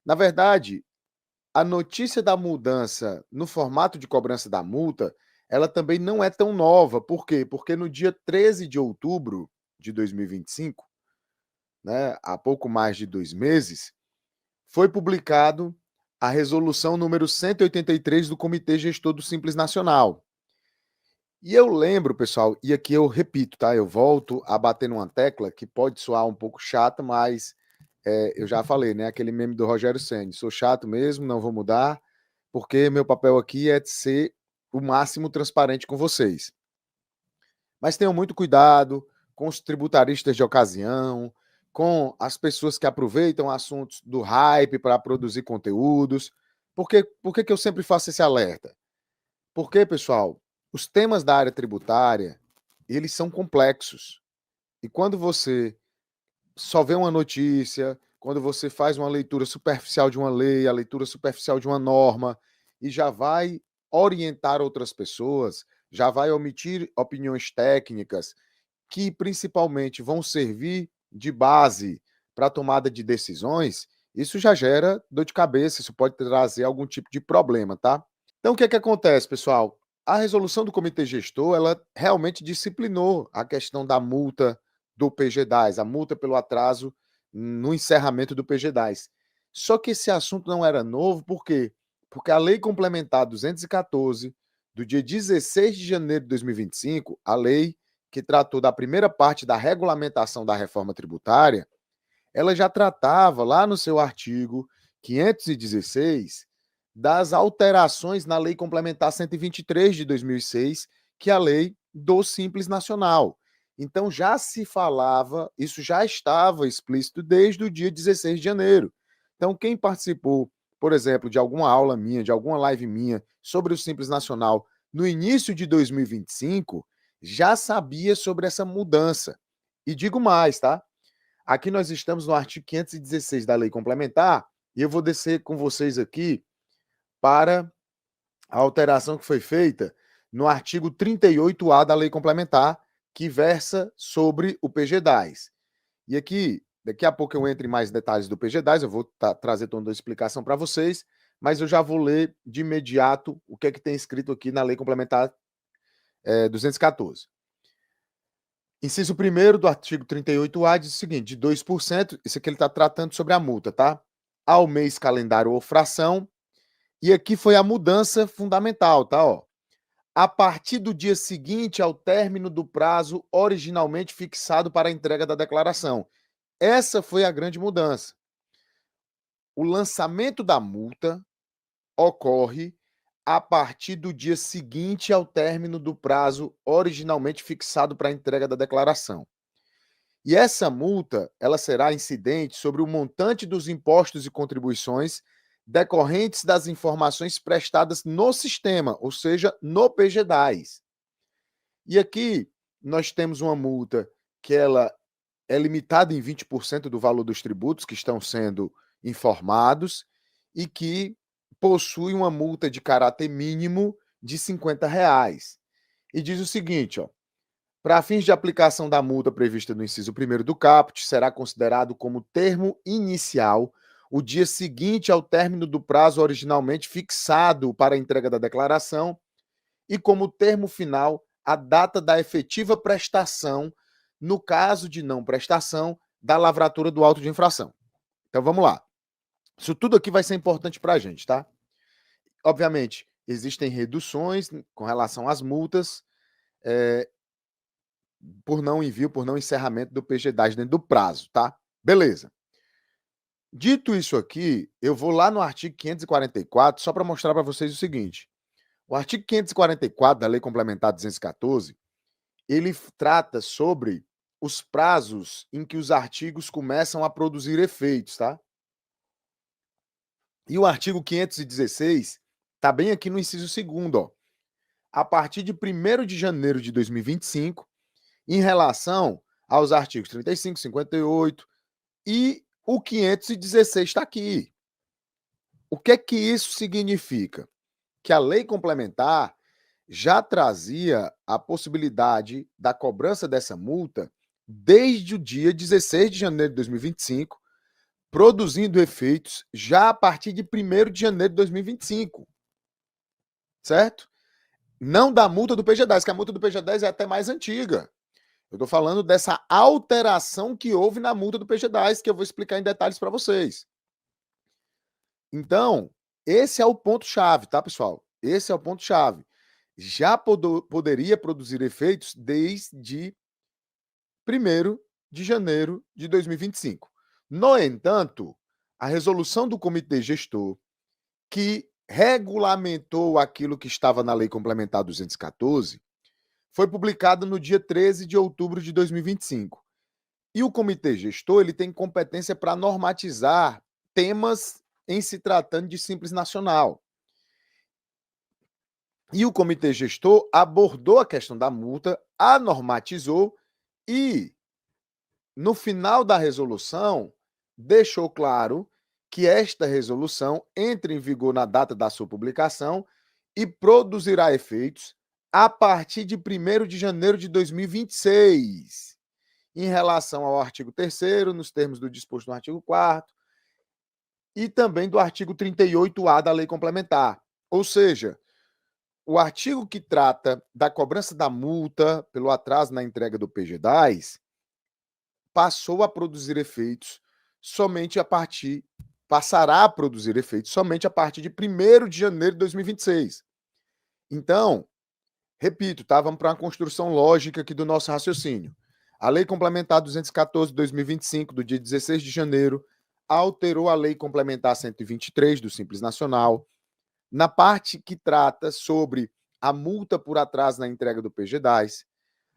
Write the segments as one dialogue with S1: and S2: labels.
S1: Na verdade, a notícia da mudança no formato de cobrança da multa, ela também não é tão nova. Por quê? Porque no dia 13 de outubro de 2025, né, há pouco mais de 2 meses, foi publicado a resolução número 183 do Comitê Gestor do Simples Nacional. E eu lembro, pessoal, e aqui eu repito, tá? Eu volto a bater numa tecla que pode soar um pouco chata, mas eu já falei, né? Aquele meme do Rogério Ceni. Sou chato mesmo, não vou mudar, porque meu papel aqui é de ser o máximo transparente com vocês. Mas tenham muito cuidado com os tributaristas de ocasião, com as pessoas que aproveitam assuntos do hype para produzir conteúdos. Por que eu sempre faço esse alerta? Porque, pessoal, os temas da área tributária, eles são complexos. E quando você só vê uma notícia, quando você faz uma leitura superficial de uma lei, a leitura superficial de uma norma, e já vai orientar outras pessoas, já vai omitir opiniões técnicas que principalmente vão servir de base para a tomada de decisões, isso já gera dor de cabeça, isso pode trazer algum tipo de problema, tá? Então, o que é que acontece, pessoal? A resolução do comitê gestor, ela realmente disciplinou a questão da multa do PGDAS, a multa pelo atraso no encerramento do PGDAS. Só que esse assunto não era novo, por quê? Porque a Lei Complementar 214, do dia 16 de janeiro de 2025, a lei que tratou da primeira parte da regulamentação da reforma tributária, ela já tratava lá no seu artigo 516 das alterações na Lei Complementar 123 de 2006, que é a lei do Simples Nacional. Então já se falava, isso já estava explícito desde o dia 16 de janeiro. Então quem participou, por exemplo, de alguma aula minha, de alguma live minha sobre o Simples Nacional no início de 2025, já sabia sobre essa mudança. E digo mais, tá? Aqui nós estamos no artigo 516 da Lei Complementar, e eu vou descer com vocês aqui para a alteração que foi feita no artigo 38A da Lei Complementar, que versa sobre o PGDAS. E aqui, daqui a pouco eu entro em mais detalhes do PGDAS, eu vou trazer toda a explicação para vocês, mas eu já vou ler de imediato o que é que tem escrito aqui na Lei Complementar 214. Inciso 1º do artigo 38A diz o seguinte, de 2%, isso aqui ele está tratando sobre a multa, tá? Ao mês calendário ou fração, e aqui foi a mudança fundamental, tá? Ó. A partir do dia seguinte ao término do prazo originalmente fixado para a entrega da declaração. Essa foi a grande mudança. O lançamento da multa ocorre a partir do dia seguinte ao término do prazo originalmente fixado para a entrega da declaração. E essa multa, ela será incidente sobre o montante dos impostos e contribuições decorrentes das informações prestadas no sistema, ou seja, no PGDAS. E aqui nós temos uma multa que ela é limitada em 20% do valor dos tributos que estão sendo informados e que possui uma multa de caráter mínimo de R$ 50. E diz o seguinte, ó, para fins de aplicação da multa prevista no inciso 1º do caput, será considerado como termo inicial o dia seguinte ao término do prazo originalmente fixado para a entrega da declaração e como termo final a data da efetiva prestação, no caso de não prestação, da lavratura do auto de infração. Então vamos lá. Isso tudo aqui vai ser importante para a gente, tá? Obviamente, existem reduções com relação às multas, por não envio, por não encerramento do PGDAS dentro do prazo, tá? Beleza. Dito isso aqui, eu vou lá no artigo 544 só para mostrar para vocês o seguinte. O artigo 544 da Lei Complementar 214, ele trata sobre os prazos em que os artigos começam a produzir efeitos, tá? E o artigo 516 está bem aqui no inciso 2º, ó. A partir de 1º de janeiro de 2025, em relação aos artigos 35, 58 e o 516 está aqui. O que é que isso significa? Que a lei complementar já trazia a possibilidade da cobrança dessa multa desde o dia 16 de janeiro de 2025 produzindo efeitos já a partir de 1º de janeiro de 2025, certo? Não da multa do PG10, que a multa do PG10 é até mais antiga. Eu estou falando dessa alteração que houve na multa do PG10, que eu vou explicar em detalhes para vocês. Então, esse é o ponto-chave, tá, pessoal? Esse é o ponto-chave. Já poderia produzir efeitos desde 1º de janeiro de 2025. No entanto, a resolução do comitê gestor, que regulamentou aquilo que estava na Lei Complementar 214, foi publicada no dia 13 de outubro de 2025. E o comitê gestor ele tem competência para normatizar temas em se tratando de Simples Nacional. E o comitê gestor abordou a questão da multa, a normatizou e, no final da resolução, deixou claro que esta resolução entra em vigor na data da sua publicação e produzirá efeitos a partir de 1º de janeiro de 2026, em relação ao artigo 3º, nos termos do disposto no artigo 4º, e também do artigo 38A da Lei Complementar. Ou seja, o artigo que trata da cobrança da multa pelo atraso na entrega do PG10 passou a produzir efeitos somente a partir, passará a produzir efeitos somente a partir de 1º de janeiro de 2026. Então, repito, tá? Vamos para uma construção lógica aqui do nosso raciocínio. A Lei Complementar 214 de 2025, do dia 16 de janeiro, alterou a Lei Complementar 123 do Simples Nacional, na parte que trata sobre a multa por atraso na entrega do PG10,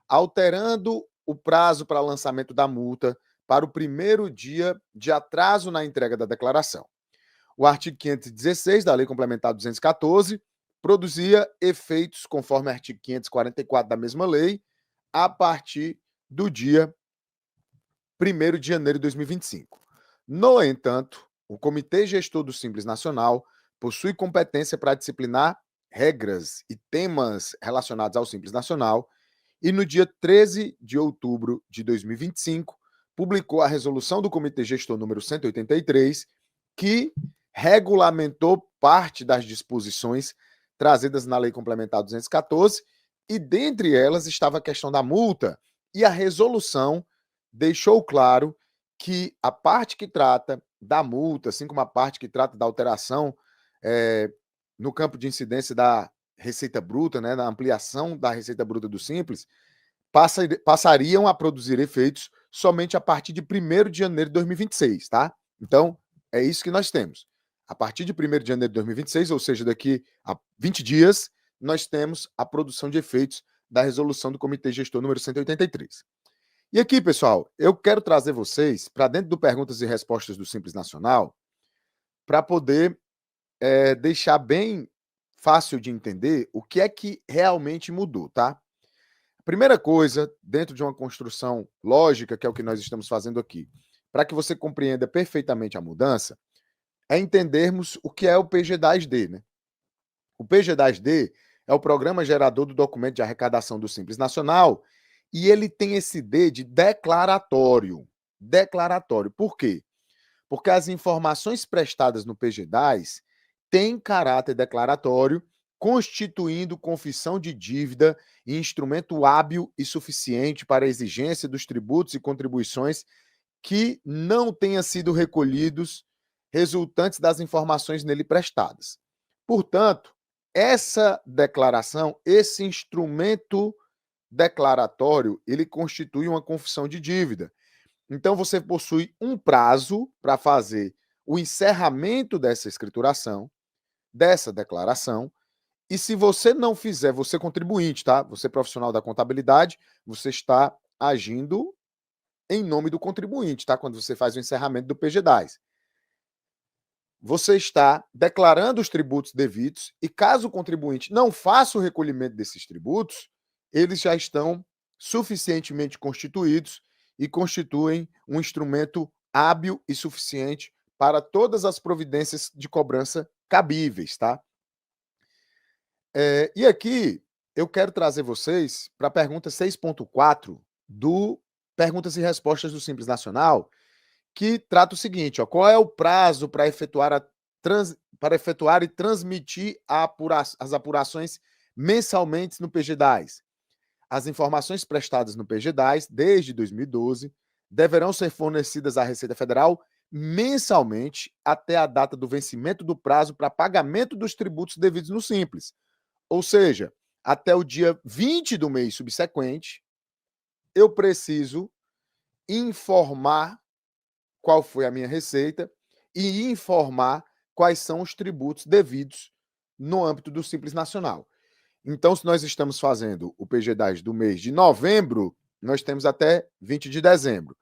S1: alterando o prazo para lançamento da multa para o 1º dia de atraso na entrega da declaração. O artigo 516 da Lei Complementar 214 produzia efeitos conforme o artigo 544 da mesma lei a partir do dia 1º de janeiro de 2025. No entanto, o Comitê Gestor do Simples Nacional possui competência para disciplinar regras e temas relacionados ao Simples Nacional e, no dia 13 de outubro de 2025, publicou a resolução do Comitê Gestor número 183, que regulamentou parte das disposições trazidas na Lei Complementar 214, e dentre elas estava a questão da multa, e a resolução deixou claro que a parte que trata da multa, assim como a parte que trata da alteração no campo de incidência da Receita Bruta, né, na ampliação da Receita Bruta do Simples, passariam a produzir efeitos somente a partir de 1º de janeiro de 2026, tá? Então, é isso que nós temos. A partir de 1º de janeiro de 2026, ou seja, daqui a 20 dias, nós temos a produção de efeitos da resolução do Comitê Gestor número 183. E aqui, pessoal, eu quero trazer vocês para dentro do Perguntas e Respostas do Simples Nacional para poder deixar bem fácil de entender o que é que realmente mudou, tá? Primeira coisa, dentro de uma construção lógica, que é o que nós estamos fazendo aqui, para que você compreenda perfeitamente a mudança, é entendermos o que é o PG10D, né? O PG10D é o Programa Gerador do Documento de Arrecadação do Simples Nacional e ele tem esse D de declaratório. Declaratório. Por quê? Porque as informações prestadas no PG10 têm caráter declaratório, constituindo confissão de dívida e instrumento hábil e suficiente para a exigência dos tributos e contribuições que não tenham sido recolhidos resultantes das informações nele prestadas. Portanto, essa declaração, esse instrumento declaratório, ele constitui uma confissão de dívida. Então, você possui um prazo para fazer o encerramento dessa escrituração, dessa declaração, e se você não fizer, você contribuinte, tá? Você profissional da contabilidade, você está agindo em nome do contribuinte, tá? Quando você faz o encerramento do PG10. Você está declarando os tributos devidos e caso o contribuinte não faça o recolhimento desses tributos, eles já estão suficientemente constituídos e constituem um instrumento hábil e suficiente para todas as providências de cobrança cabíveis, tá? E aqui eu quero trazer vocês para a pergunta 6.4 do Perguntas e Respostas do Simples Nacional, que trata o seguinte, ó, qual é o prazo para efetuar e transmitir as apurações mensalmente no PGDAS? As informações prestadas no PGDAS desde 2012 deverão ser fornecidas à Receita Federal mensalmente até a data do vencimento do prazo para pagamento dos tributos devidos no Simples. Ou seja, até o dia 20 do mês subsequente, eu preciso informar qual foi a minha receita e informar quais são os tributos devidos no âmbito do Simples Nacional. Então, se nós estamos fazendo o PGDAS do mês de novembro, nós temos até 20 de dezembro.